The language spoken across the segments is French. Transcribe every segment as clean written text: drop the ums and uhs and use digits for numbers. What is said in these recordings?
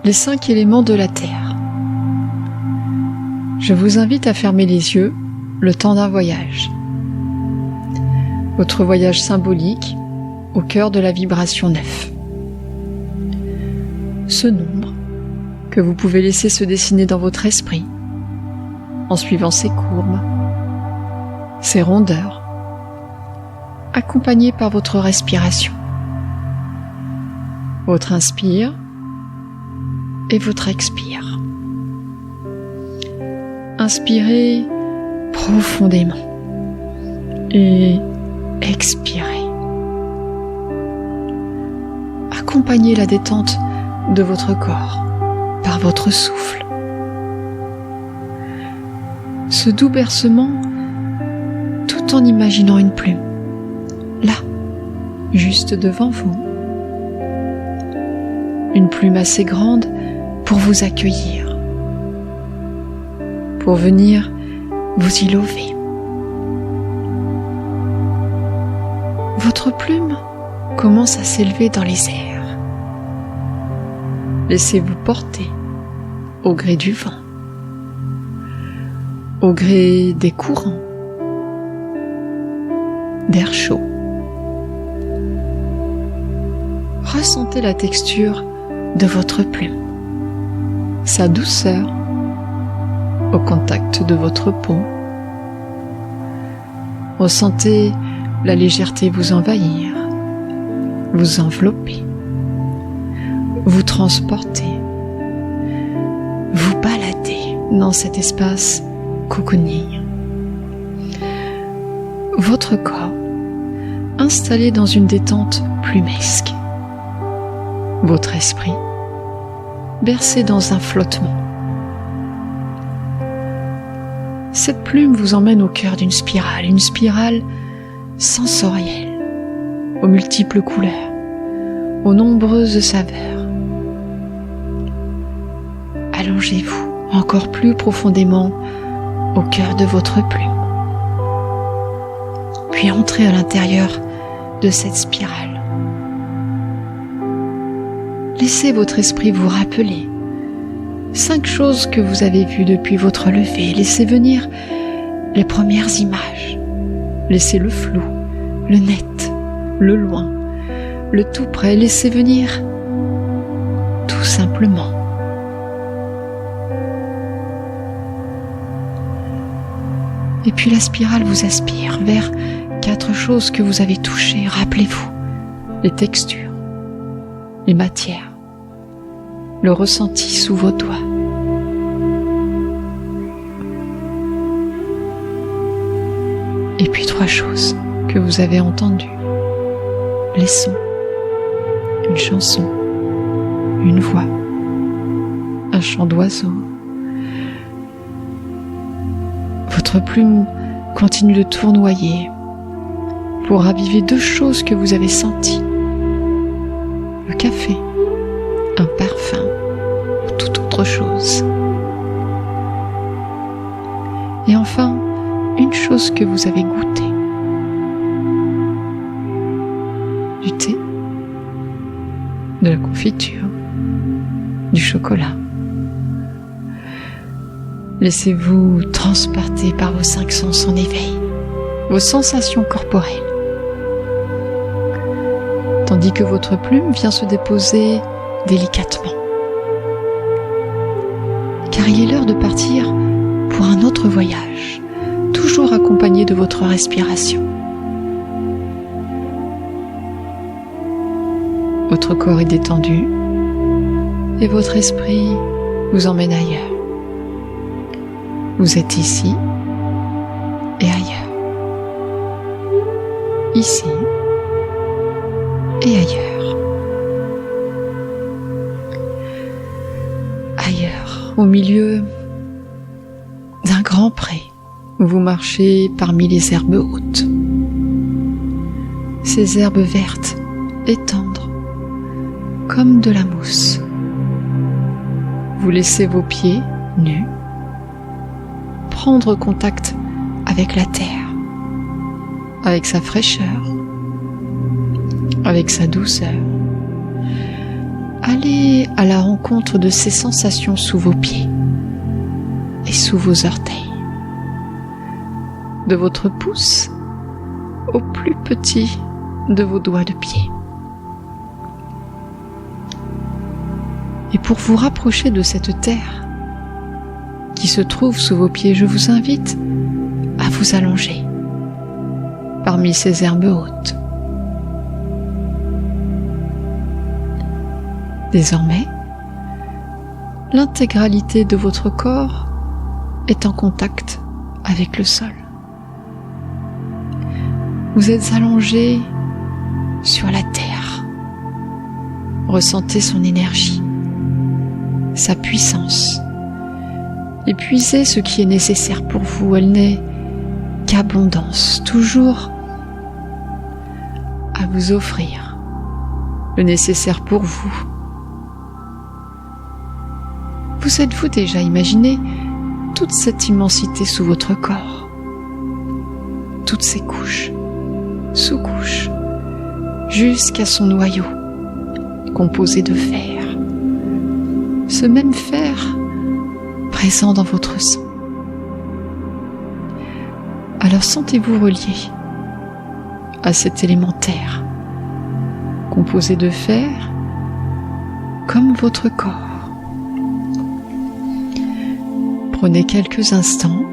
les 5 éléments de la Terre. Je vous invite à fermer les yeux le temps d'un voyage. Votre voyage symbolique au cœur de la vibration 9. Ce nombre que vous pouvez laisser se dessiner dans votre esprit en suivant ses courbes, ses rondeurs, accompagné par votre respiration. Votre inspire et votre expire. Inspirez profondément et expirez. Accompagnez la détente de votre corps par votre souffle. Ce doux bercement tout en imaginant une plume, là, juste devant vous. Une plume assez grande pour vous accueillir, pour venir vous y lever. Votre plume commence à s'élever dans les airs. Laissez-vous porter au gré du vent, au gré des courants d'air chaud. Ressentez la texture de votre plume, sa douceur au contact de votre peau. Ressentez la légèreté vous envahir, vous envelopper, vous transporter, vous balader dans cet espace cocooning. Votre corps installé dans une détente plumesque. Votre esprit bercé dans un flottement. Cette plume vous emmène au cœur d'une spirale sensorielle, aux multiples couleurs, aux nombreuses saveurs. Allongez-vous encore plus profondément au cœur de votre plume, puis entrez à l'intérieur de cette spirale. Laissez votre esprit vous rappeler 5 choses que vous avez vues depuis votre lever. Laissez venir les premières images. Laissez le flou, le net, le loin, le tout près. Laissez venir tout simplement. Et puis la spirale vous aspire vers 4 choses que vous avez touchées. Rappelez-vous les textures, les matières, le ressenti sous vos doigts. Et puis 3 choses que vous avez entendues. Les sons, une chanson, une voix, un chant d'oiseau. Votre plume continue de tournoyer pour raviver 2 choses que vous avez senties. Le café, un parfum ou toute autre chose. Et enfin, une chose que vous avez goûtée. Du thé, de la confiture, du chocolat. Laissez-vous transporter par vos 5 sens en éveil, vos sensations corporelles. Tandis que votre plume vient se déposer délicatement. Car il est l'heure de partir pour un autre voyage, toujours accompagné de votre respiration. Votre corps est détendu et votre esprit vous emmène ailleurs. Vous êtes ici et ailleurs. Ici et ailleurs. Ailleurs, au milieu d'un grand pré où vous marchez parmi les herbes hautes. Ces herbes vertes et tendres, comme de la mousse. Vous laissez vos pieds nus prendre contact avec la terre, avec sa fraîcheur, avec sa douceur, allez à la rencontre de ces sensations sous vos pieds et sous vos orteils, de votre pouce au plus petit de vos doigts de pied. Et pour vous rapprocher de cette terre qui se trouve sous vos pieds, je vous invite à vous allonger parmi ces herbes hautes. Désormais, l'intégralité de votre corps est en contact avec le sol. Vous êtes allongé sur la terre. Ressentez son énergie, sa puissance. Et puisez ce qui est nécessaire pour vous. Elle n'est qu'abondance, toujours à vous offrir le nécessaire pour vous. Vous êtes-vous déjà imaginé toute cette immensité sous votre corps, toutes ces couches, sous-couches, jusqu'à son noyau, composé de fer. Ce même fer présent dans votre sang. Alors sentez-vous relié à cet élémentaire, composé de fer, comme votre corps. Prenez quelques instants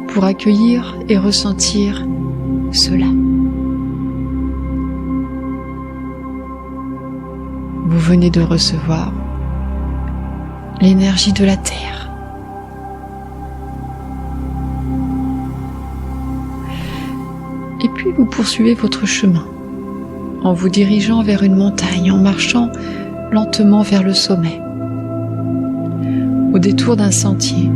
pour accueillir et ressentir cela. Vous venez de recevoir l'énergie de la terre. Et puis vous poursuivez votre chemin en vous dirigeant vers une montagne, en marchant lentement vers le sommet. Au détour d'un sentier,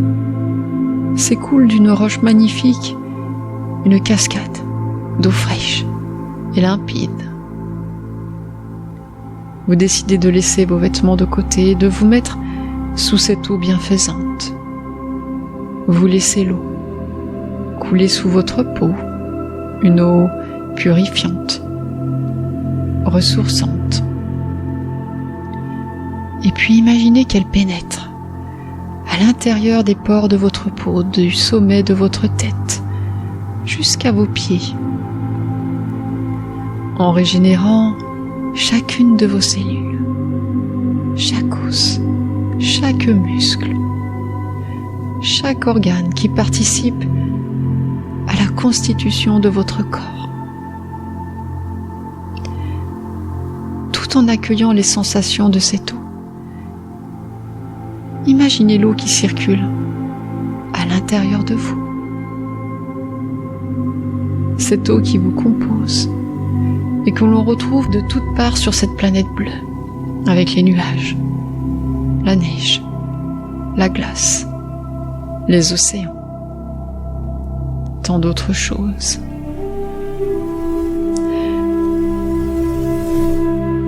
s'écoule d'une roche magnifique une cascade d'eau fraîche et limpide. Vous décidez de laisser vos vêtements de côté et de vous mettre sous cette eau bienfaisante. Vous laissez l'eau couler sous votre peau, une eau purifiante, ressourçante. Et puis imaginez qu'elle pénètre à l'intérieur des pores de votre peau, du sommet de votre tête, jusqu'à vos pieds, en régénérant chacune de vos cellules, chaque os, chaque muscle, chaque organe qui participe à la constitution de votre corps, tout en accueillant les sensations de cette eau. Imaginez l'eau qui circule à l'intérieur de vous. Cette eau qui vous compose et que l'on retrouve de toutes parts sur cette planète bleue, avec les nuages, la neige, la glace, les océans, tant d'autres choses.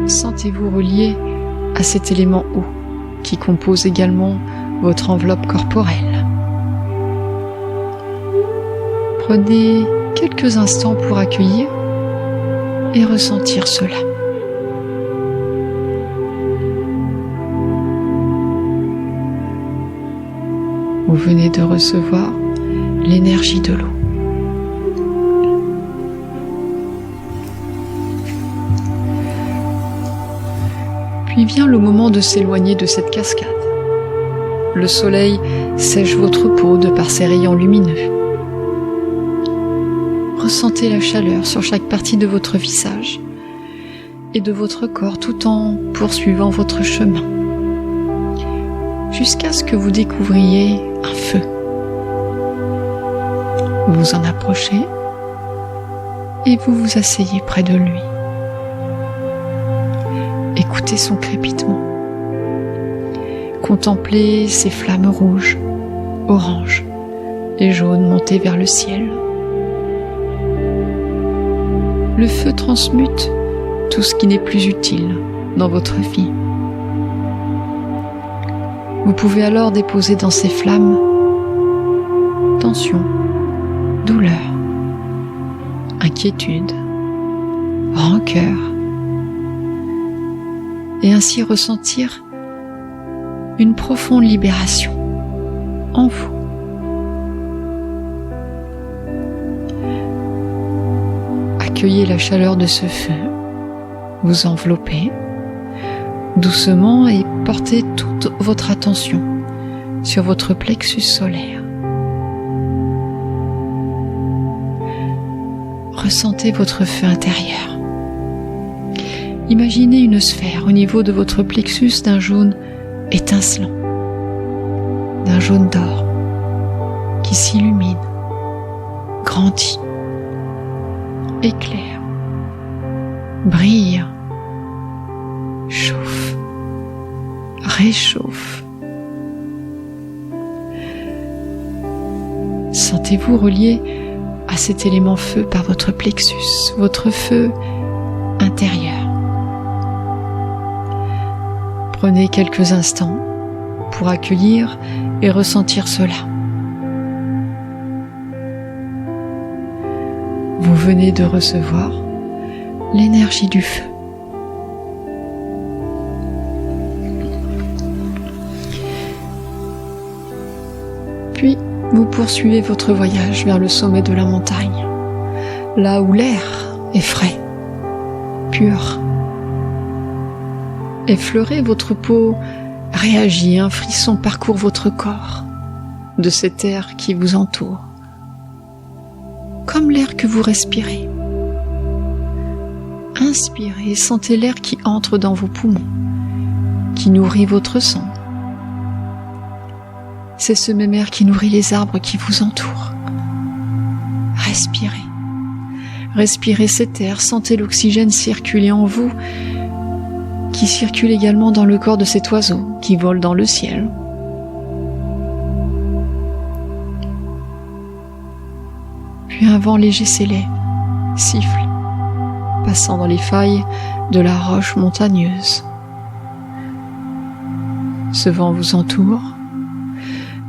Sentez-vous relié à cet élément eau qui compose également votre enveloppe corporelle. Prenez quelques instants pour accueillir et ressentir cela. Vous venez de recevoir l'énergie de l'eau. Puis vient le moment de s'éloigner de cette cascade. Le soleil sèche votre peau de par ses rayons lumineux. Ressentez la chaleur sur chaque partie de votre visage et de votre corps tout en poursuivant votre chemin, jusqu'à ce que vous découvriez un feu. Vous vous en approchez et vous vous asseyez près de lui. Écoutez son crépitement. Contemplez ces flammes rouges, oranges et jaunes montées vers le ciel. Le feu transmute tout ce qui n'est plus utile dans votre vie. Vous pouvez alors déposer dans ces flammes tension, douleur, inquiétude, rancœur et ainsi ressentir une profonde libération en vous. Accueillez la chaleur de ce feu, vous enveloppez doucement et portez toute votre attention sur votre plexus solaire. Ressentez votre feu intérieur. Imaginez une sphère au niveau de votre plexus d'un jaune étincelant, d'un jaune d'or qui s'illumine, grandit, éclaire, brille, chauffe, réchauffe. Sentez-vous relié à cet élément feu par votre plexus, votre feu intérieur. Prenez quelques instants pour accueillir et ressentir cela. Vous venez de recevoir l'énergie du feu. Puis, vous poursuivez votre voyage vers le sommet de la montagne, là où l'air est frais, pur. Effleurez votre peau, réagit, un frisson parcourt votre corps de cet air qui vous entoure, comme l'air que vous respirez. Inspirez, sentez l'air qui entre dans vos poumons, qui nourrit votre sang. C'est ce même air qui nourrit les arbres qui vous entourent. Respirez. Respirez cet air, sentez l'oxygène circuler en vous, qui circule également dans le corps de cet oiseau qui vole dans le ciel. Puis un vent léger s'élève, siffle, passant dans les failles de la roche montagneuse. Ce vent vous entoure,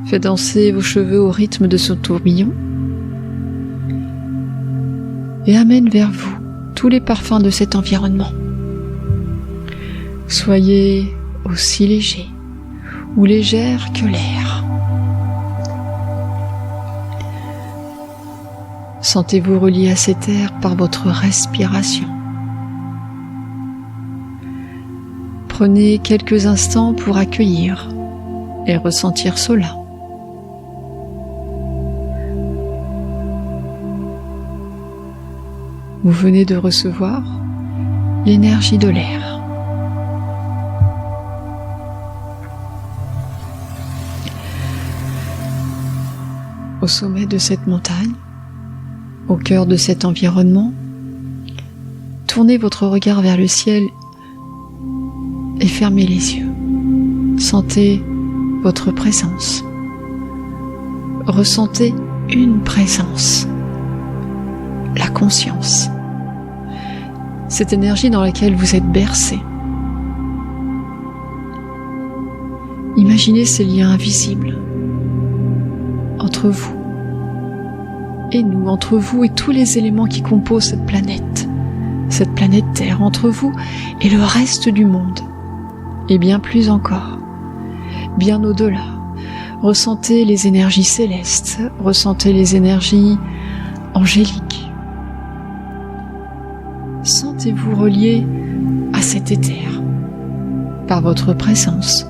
fait danser vos cheveux au rythme de ce tourbillon et amène vers vous tous les parfums de cet environnement. Soyez aussi léger ou légère que l'air. Sentez-vous relié à cet air par votre respiration. Prenez quelques instants pour accueillir et ressentir cela. Vous venez de recevoir l'énergie de l'air. Au sommet de cette montagne, au cœur de cet environnement, tournez votre regard vers le ciel et fermez les yeux. Sentez votre présence. Ressentez une présence, la conscience, cette énergie dans laquelle vous êtes bercé. Imaginez ces liens invisibles entre vous et nous, entre vous et tous les éléments qui composent cette planète Terre, entre vous et le reste du monde, et bien plus encore, bien au-delà. Ressentez les énergies célestes, ressentez les énergies angéliques. Sentez-vous relié à cet éther par votre présence.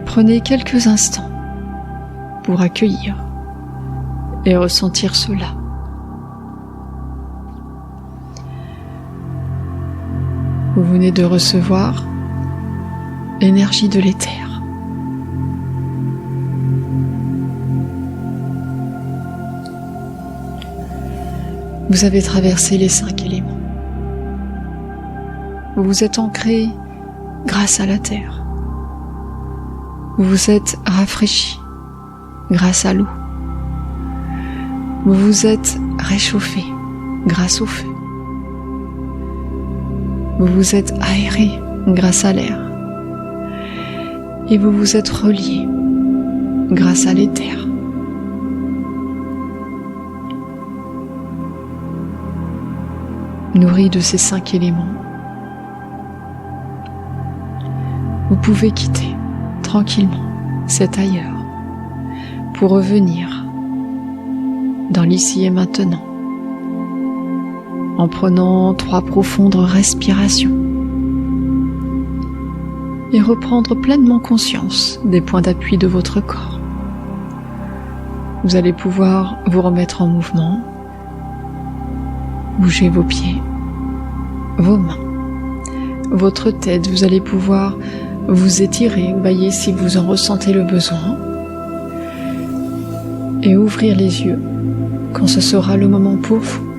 Prenez quelques instants pour accueillir et ressentir cela. Vous venez de recevoir l'énergie de l'éther. Vous avez traversé les 5 éléments. Vous vous êtes ancré grâce à la terre. Vous vous êtes rafraîchi grâce à l'eau. Vous vous êtes réchauffé grâce au feu. Vous vous êtes aéré grâce à l'air. Et vous vous êtes relié grâce à l'éther. nourri de ces 5 éléments, vous pouvez quitter tranquillement cet ailleurs pour revenir dans l'ici et maintenant en prenant 3 profondes respirations et reprendre pleinement conscience des points d'appui de votre corps. Vous allez pouvoir vous remettre en mouvement, bouger vos pieds, vos mains, votre tête. Vous allez pouvoir vous étirer, bailler si vous en ressentez le besoin, et ouvrir les yeux quand ce sera le moment pour vous.